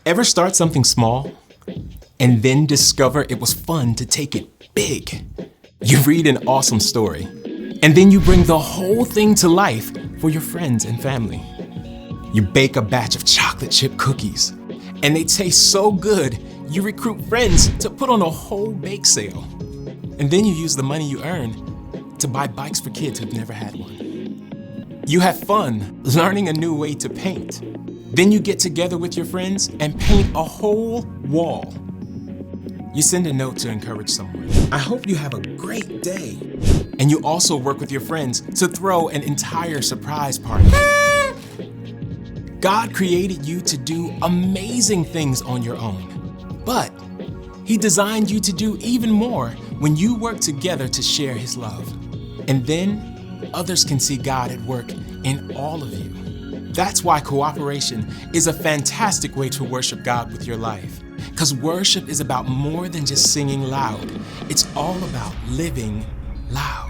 Ever start something small and then discover it was fun to take it big? You read an awesome story and then you bring the whole thing to life for your friends and family. You bake a batch of chocolate chip cookies and they taste so good you recruit friends to put on a whole bake sale. And then you use the money you earn to buy bikes for kids who've never had one. You have fun learning a new way to paint. Then you get together with your friends and paint a whole wall. You send a note to encourage someone. I hope you have a great day. And you also work with your friends to throw an entire surprise party. God created you to do amazing things on your own, but He designed you to do even more when you work together to share His love. And then others can see God at work in all of you. That's why cooperation is a fantastic way to worship God with your life. Because worship is about more than just singing loud. It's all about living loud.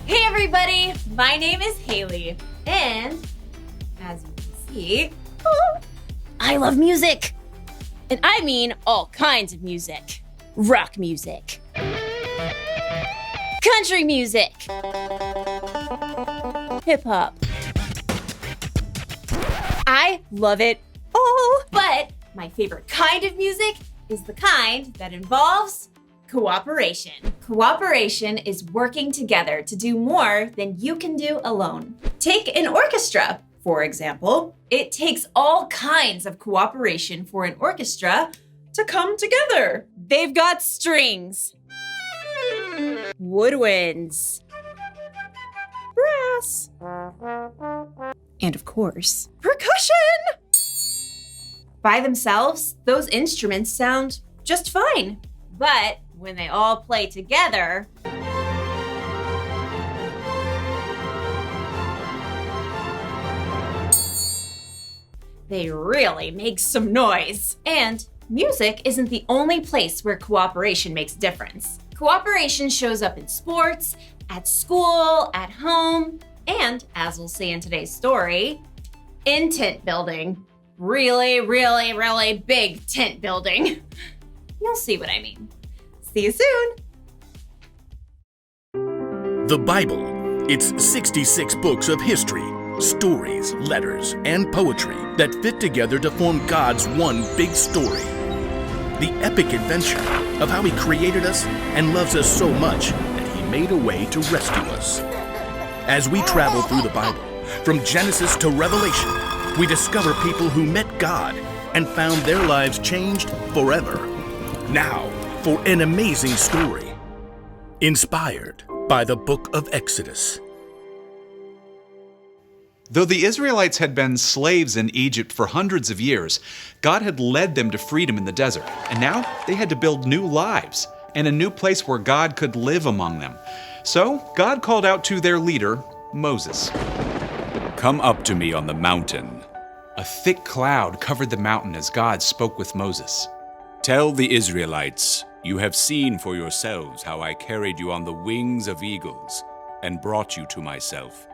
Everybody, my name is Haley, and as you can see, I love music. And I mean all kinds of music. Rock music. Country music. Hip hop. I love it all. but My favorite kind of music is the kind that involves cooperation. Cooperation is working together to do more than you can do alone. Take an orchestra, for example. It takes all kinds of cooperation for an orchestra to come together. They've got strings, woodwinds, brass, and of course, Percussion! By themselves, those instruments sound just fine. But when they all play together, they really make some noise. And music isn't the only place where cooperation makes a difference. Cooperation shows up in sports, at school, at home, and, as we'll see in today's story, in tent building. Really, really, really big tent building. You'll see what I mean. See you soon. The Bible. It's 66 books of history, stories, letters, and poetry that fit together to form God's one big story. The epic adventure of how He created us and loves us so much that He made a way to rescue us. As we travel through the Bible, from Genesis to Revelation, we discover people who met God and found their lives changed forever. Now, for an amazing story, inspired by the book of Exodus. Though the Israelites had been slaves in Egypt for hundreds of years, God had led them to freedom in the desert, and now they had to build new lives and a new place where God could live among them. So God called out to their leader, Moses. Come up to me on the mountain. A thick cloud covered the mountain as God spoke with Moses. Tell the Israelites, you have seen for yourselves how I carried you on the wings of eagles and brought you to myself.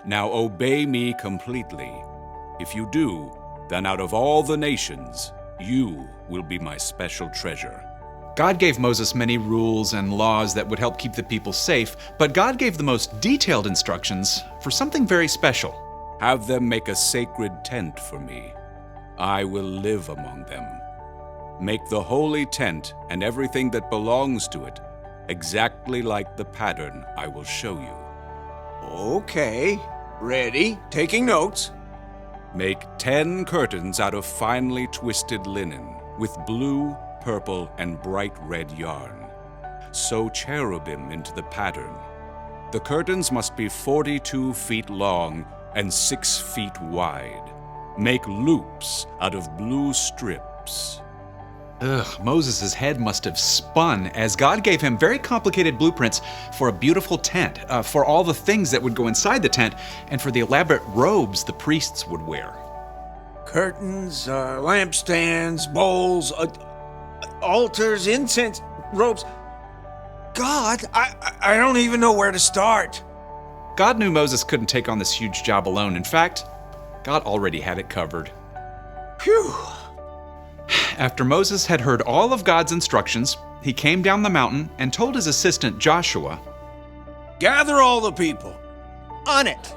Now obey me completely. If you do, then out of all the nations, you will be my special treasure. God gave Moses many rules and laws that would help keep the people safe, but God gave the most detailed instructions for something very special. Have them make a sacred tent for me. I will live among them. Make the holy tent and everything that belongs to it exactly like the pattern I will show you. Okay, ready, taking notes. Make 10 curtains out of finely twisted linen with blue, purple, and bright red yarn. Sew cherubim into the pattern. The curtains must be 42 feet long and 6 feet wide. Make loops out of blue strips. Moses' head must have spun as God gave him very complicated blueprints for a beautiful tent, for all the things that would go inside the tent, and for the elaborate robes the priests would wear. Curtains, lampstands, bowls, altars, incense, ropes. God, I don't even know where to start. God knew Moses couldn't take on this huge job alone. In fact, God already had it covered. Phew. After Moses had heard all of God's instructions, he came down the mountain and told his assistant Joshua, Gather all the people. On it.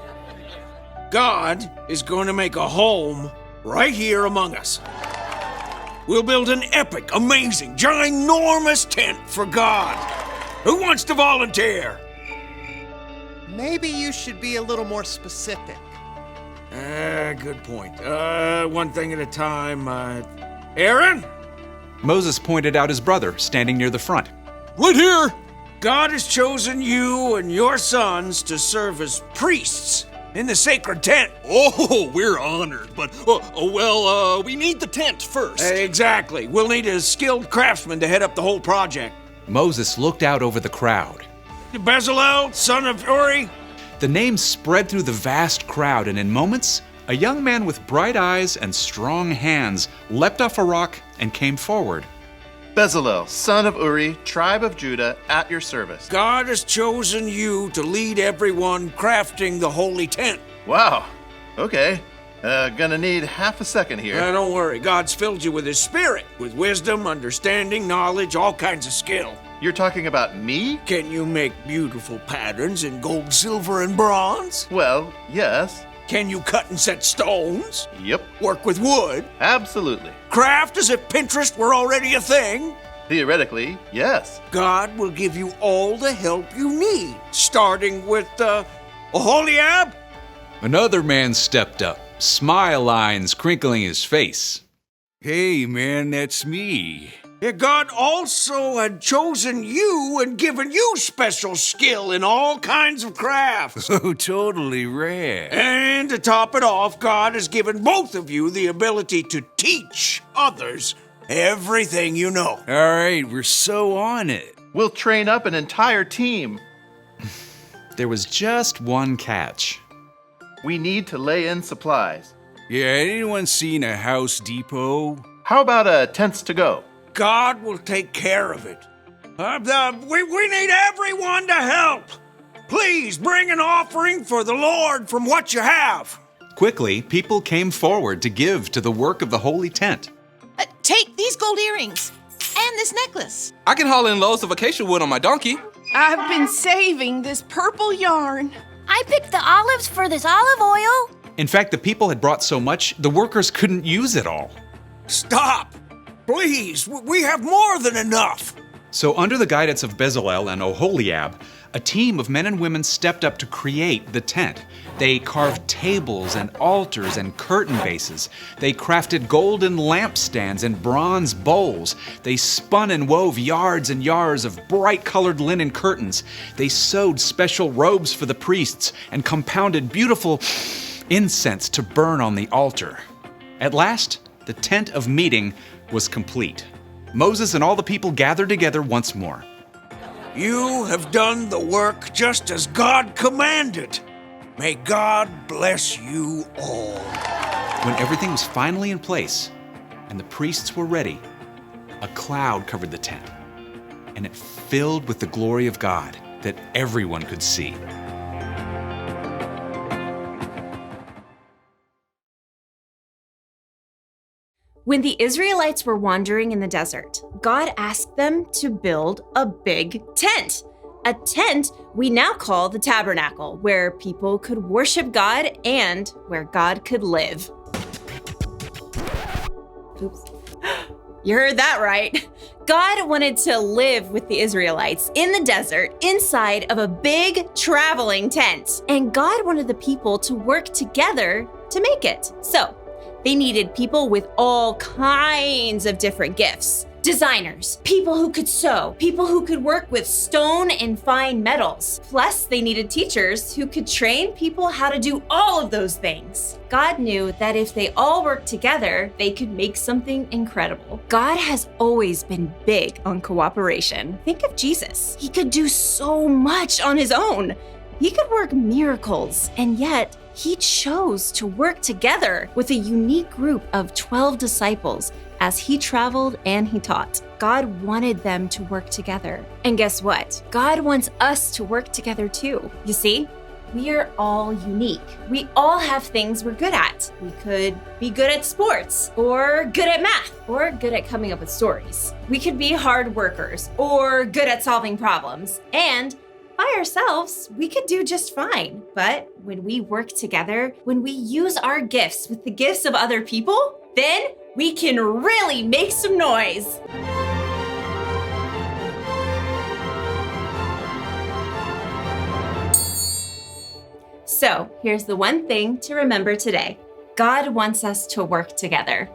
God is going to make a home right here among us. We'll build an epic, amazing, ginormous tent for God. Who wants to volunteer? Maybe you should be a little more specific. Good point. One thing at a time. Aaron? Moses pointed out his brother standing near the front. Right here! God has chosen you and your sons to serve as priests in the sacred tent. Oh, we're honored, but, we need the tent first. Exactly. We'll need a skilled craftsman to head up the whole project. Moses looked out over the crowd. Bezalel, son of Uri. The name spread through the vast crowd, and in moments, a young man with bright eyes and strong hands leapt off a rock and came forward. Bezalel, son of Uri, tribe of Judah, at your service. God has chosen you to lead everyone crafting the holy tent. Wow. Okay. Gonna need half a second here. Don't worry. God's filled you with His Spirit, with wisdom, understanding, knowledge, all kinds of skill. You're talking about me? Can you make beautiful patterns in gold, silver, and bronze? Well, yes. Can you cut and set stones? Yep, Work with wood? absolutely. Craft as if Pinterest were already a thing? Theoretically, yes. God will give you all the help you need, starting with, Oholiab? Another man stepped up, smile lines crinkling his face. Hey, man, that's me. Yeah, God also had chosen you and given you special skill in all kinds of crafts. Oh, totally rad. And to top it off, God has given both of you the ability to teach others everything you know. All right, we're so on it. We'll train up an entire team. There was just one catch. We need to lay in supplies. Yeah, anyone seen a House Depot? How about tents to go? God will take care of it. We need everyone to help. Please bring an offering for the Lord from what you have. Quickly, people came forward to give to the work of the holy tent. Take these gold earrings and this necklace. I can haul in loads of acacia wood on my donkey. I've been saving this purple yarn. I picked the olives for this olive oil. In fact, the people had brought so much, the workers couldn't use it all. Stop! Please, we have more than enough. So under the guidance of Bezalel and Oholiab, a team of men and women stepped up to create the tent. They carved tables and altars and curtain bases. They crafted golden lampstands and bronze bowls. They spun and wove yards and yards of bright-colored linen curtains. They sewed special robes for the priests and compounded beautiful incense to burn on the altar. At last, the tent of meeting was complete. Moses and all the people gathered together once more. You have done the work just as God commanded. May God bless you all. When everything was finally in place and the priests were ready, a cloud covered the tent, and it filled with the glory of God that everyone could see. When the Israelites were wandering in the desert, God asked them to build a big tent. A tent we now call the tabernacle, where people could worship God and where God could live. Oops. You heard that right. God wanted to live with the Israelites in the desert inside of a big traveling tent. And God wanted the people to work together to make it. So they needed people with all kinds of different gifts. Designers, people who could sew, people who could work with stone and fine metals. Plus, they needed teachers who could train people how to do all of those things. God knew that if they all worked together, they could make something incredible. God has always been big on cooperation. Think of Jesus. He could do so much on his own. He could work miracles, and yet he chose to work together with a unique group of 12 disciples as he traveled and he taught. God wanted them to work together. And guess what? God wants us to work together too. You see, we are all unique. We all have things we're good at. We could be good at sports, or good at math, or good at coming up with stories. We could be hard workers, or good at solving problems. And by ourselves, we could do just fine. But when we work together, when we use our gifts with the gifts of other people, then we can really make some noise. So here's the one thing to remember today. God wants us to work together.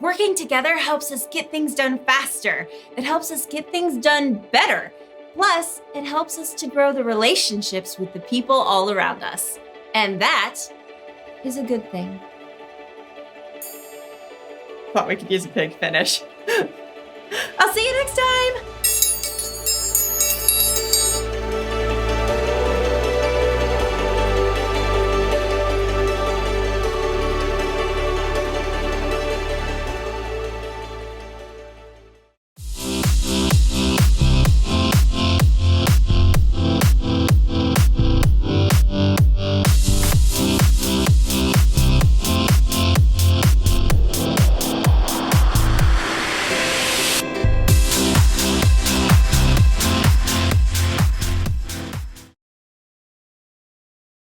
Working together helps us get things done faster. It helps us get things done better. Plus, it helps us to grow the relationships with the people all around us. And that is a good thing. Thought we could use a big finish. I'll see you next time!